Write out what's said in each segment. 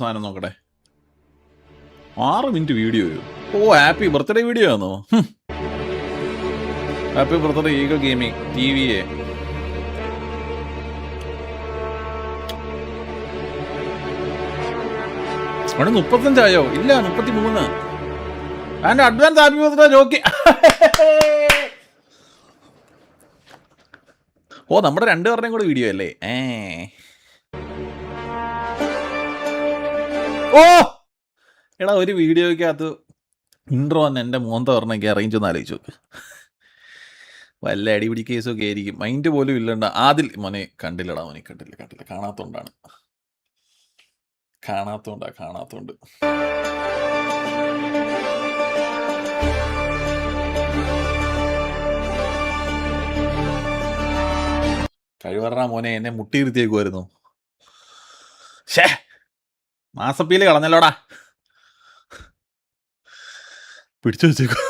സാധനം നോക്കട്ടെ. 6 മിനിറ്റ് വീഡിയോയോ? ഓ, ഹാപ്പി ബർത്ത്ഡേ വീഡിയോ ആണോ? Happy birthday Eagle Gaming TV. അവിടെ 35 ഇല്ല 33. And advance happy birthday Jockey. ഓ, നമ്മുടെ 2 പേരുടെയും കൂടെ വീഡിയോ അല്ലേ? ഓ എടാ, ഒരു വീഡിയോയ്ക്കകത്ത് ഇൻട്രോ വന്ന് എൻ്റെ മോന്ത പറഞ്ഞെങ്കിൽ അറേഞ്ച് ഒന്ന് ആലോചിച്ചു നോക്ക്. വല്ല അടിപിടി കേസൊക്കെ ആയിരിക്കും. മൈൻഡ് പോലും ഇല്ലണ്ട. ആദിൽ മോനെ കണ്ടില്ലടാ, മോനെ കണ്ടില്ല. കാണാത്തോണ്ട് കഴിവറാ മോനെ, എന്നെ മുട്ടിയിരുത്തിയേക്കുമായിരുന്നു. ഷേ, മാസപ്പീല് കളഞ്ഞല്ലോടാ. പിടിച്ചു വെച്ചേക്കോ.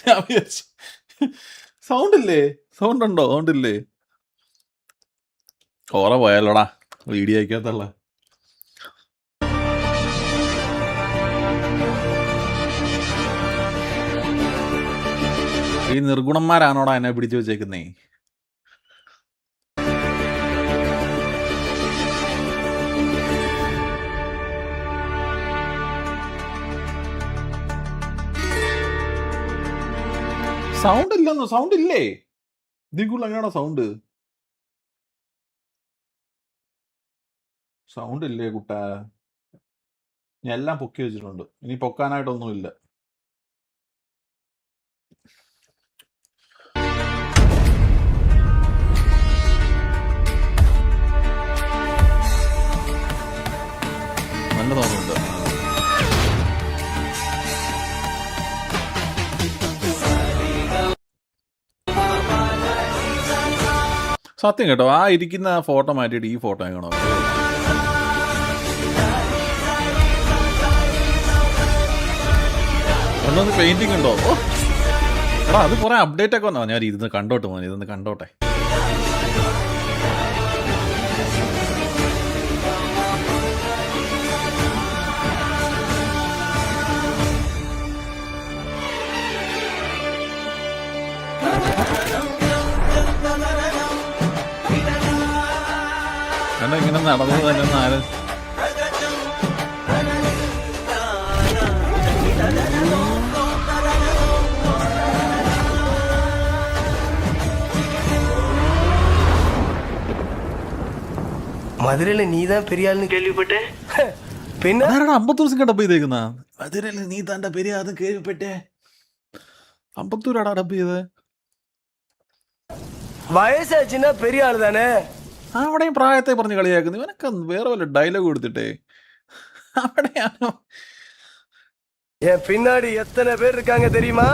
ഞാൻ വിചാരിച്ചു സൗണ്ട് ഉണ്ടോ? ഓറ പോയാലോടാ വീഡിയോ അയക്കാത്തുള്ള. ഈ നിർഗുണന്മാരാണോടാ എന്നെ പിടിച്ചു വെച്ചേക്കുന്നേ? സൗണ്ട് ഇല്ലേ? ഇതിക്കുള്ള അങ്ങനെയാണോ സൗണ്ട് ഇല്ലേ കുട്ടാ? ഞാൻ എല്ലാം പൊക്കി വെച്ചിട്ടുണ്ട്, ഇനി പൊക്കാനായിട്ടൊന്നുമില്ല. നല്ല തോന്നുന്നുണ്ട്. സത്യം കേട്ടോ, ആ ഇരിക്കുന്ന ഫോട്ടോ മാറ്റിയിട്ട് ഈ ഫോട്ടോ ആണോ? ഒന്നൊന്ന് പെയിന്റിങ് ഉണ്ടോ? എടാ, അത് കുറെ അപ്ഡേറ്റ് ഒക്കെ വന്നോ? ഞാൻ ഇതൊന്ന് കണ്ടോട്ടെ. കണ്ടോ ഇങ്ങനെ നടന്നത് തന്നെ ഒന്ന് ആര്. മധുരയില് നീതാ പെരിയാളിന് കേൾവിപ്പെട്ടെ? പിന്നെ 50 ഡബ് ചെയ്തേക്കുന്ന മധുരയില് നീ താൻ്റെ പെരിയാന്ന് കേൾവിപ്പെട്ടെ. 50 ഡബ് ചെയ്തേ. വയസ്സാച്ചിന്ന പെരിയാള് തന്നെ. അവിടെയും പ്രായത്തെ പറഞ്ഞ് കളിയാക്കുന്നു. ഇവനൊക്കെ വേറെ വല്ല ഡയലോഗ് കൊടുത്തിട്ടേ അവിടെയാണോ? பின்னாடி எத்தனை பேர் இருக்காங்க தெரியுமா?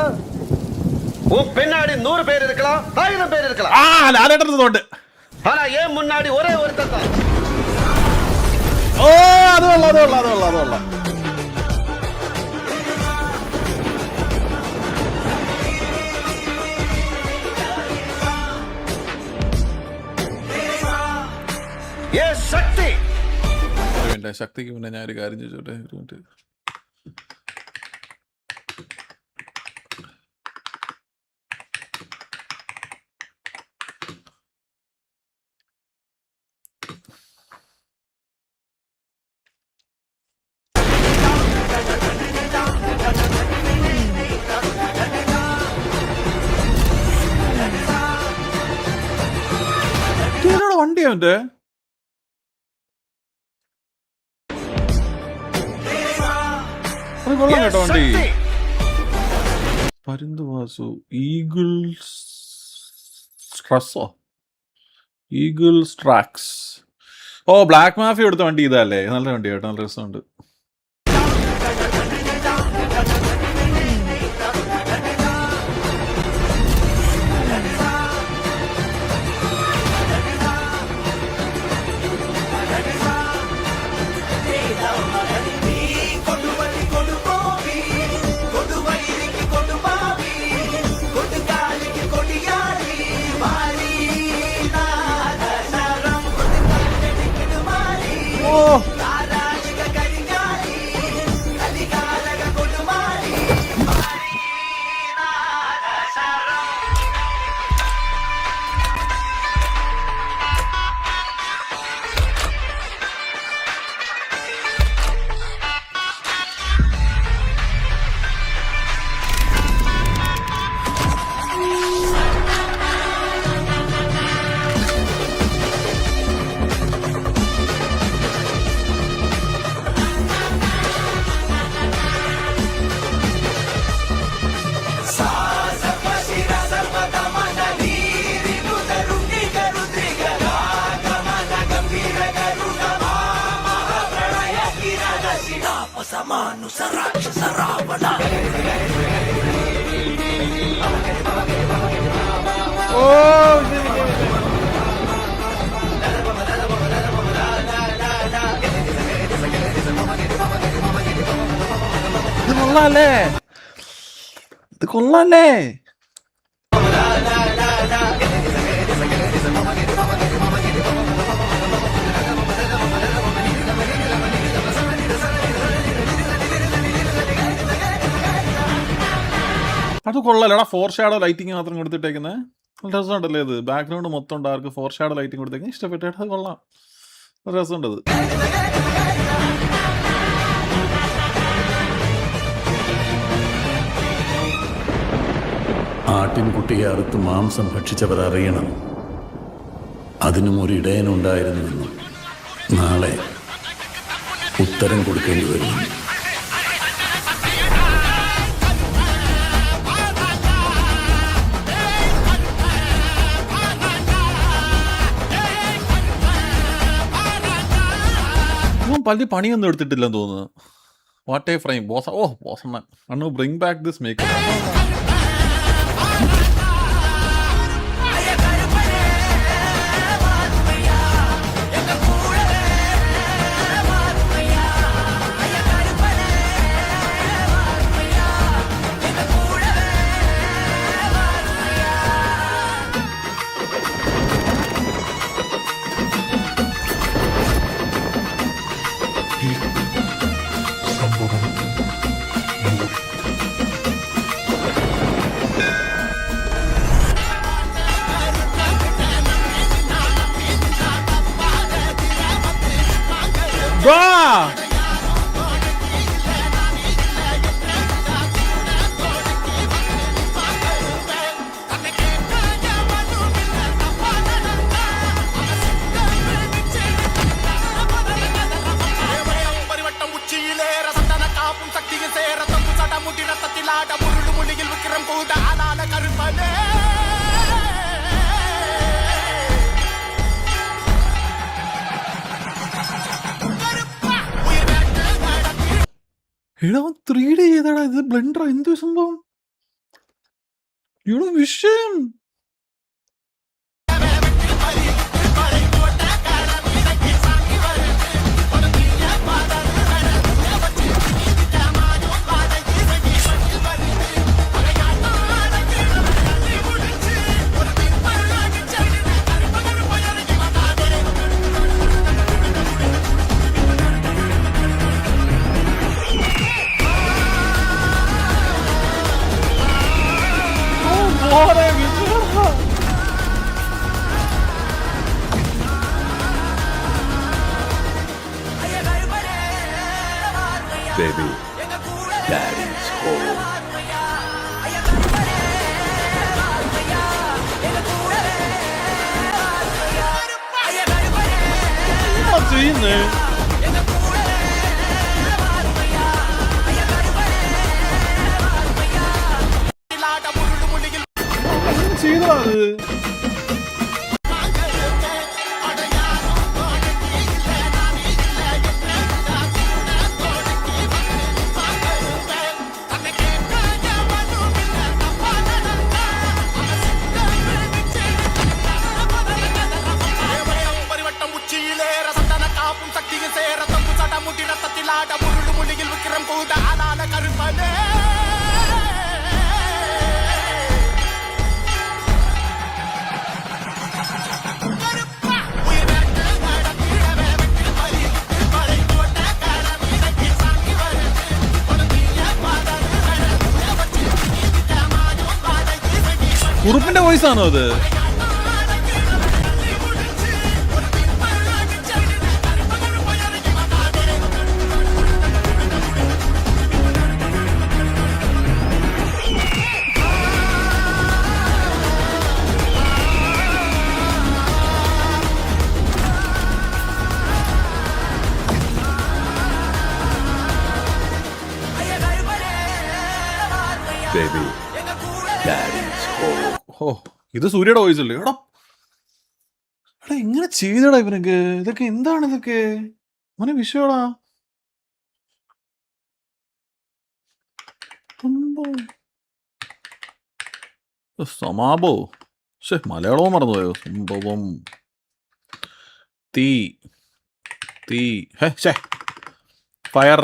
உன் பின்னாடி 100 பேர் இருக்கலாம், 1000 பேர் இருக்கலாம். ലാലേട്ടനോണ്ട്. ஆனா ஏன் முன்னாடி ஒரே ஒருத்தன் தான். ഓ, അത് കൊള്ളാം. ശക്തിക്ക് മുന്നേ ഞാൻ ഒരു കാര്യം ചോദിച്ചോട്ടെ. വണ്ടി അവന്റെ കൊള്ളാം കേട്ടോ വണ്ടി. പരുന്തുവാസു ഈഗിൾ സ്ട്രാക്സ്. ഓ, ബ്ലാക്ക് മാഫിയ എടുത്ത വണ്ടി ഇതല്ലേ? നല്ല വണ്ടി കേട്ടോ, നല്ല രസമുണ്ട്. ഓ ഇത് കൊള്ളാല്ലേ, ഇത് കൊള്ളാല്ലേ. അത് കൊള്ളാലടാ. 4 ഷാഡോ ലൈറ്റിങ് മാത്രം കൊടുത്തിട്ടേക്കുന്നത് നല്ല രസമുണ്ടല്ലേ. ഇത് ബാക്ക്ഗ്രൗണ്ട് മൊത്തം ഡാർക്ക്, 4 ഷാഡോ ലൈറ്റിങ് കൊടുത്തേക്കുന്നത് ഇഷ്ടപ്പെട്ടത്. അത് കൊള്ളാം, രസമുണ്ടത്. ആട്ടിൻകുട്ടിയെ അറുത്ത് മാംസം ഭക്ഷിച്ചവർ അറിയണം, അതിനും ഒരു ഇടയനുണ്ടായിരുന്നുവെന്നും നാളെ ഉത്തരം കൊടുക്കേണ്ടി വരും. പല പണിയൊന്നും എടുത്തിട്ടില്ലെന്ന് തോന്നുന്നു. What a frame boss. ഓ ബോസണ്ണൻ അണ്ണു ബ്രിങ് ബാക്ക് ദിസ് മേക്കപ്പ്. എടാ 3D ചെയ്താടാ ഇത്. ബ്ലെൻഡർ എന്ത് സംഭവം ഇവിടെ വിഷയം. Baby, Daddy's home. ചെയ്യുന്നേ ചെയ്തോ അത്. കുറുപ്പിന്റെ വോയിസ് ആണോ അത്? Baby, Daddy's home. ഓ ഇത് സൂര്യയുടെ വോയിസ് അല്ലേ? എടാ എടാ എങ്ങനെ ചെയ്തടാ ഇവനൊക്കെ? ഇതൊക്കെ എന്താണ് ഇതൊക്കെ? മോനെ വിഷയടാ. സമാപോ മലയാളവും മറന്നുപോയോ? സംഭവം തീ ഫയർ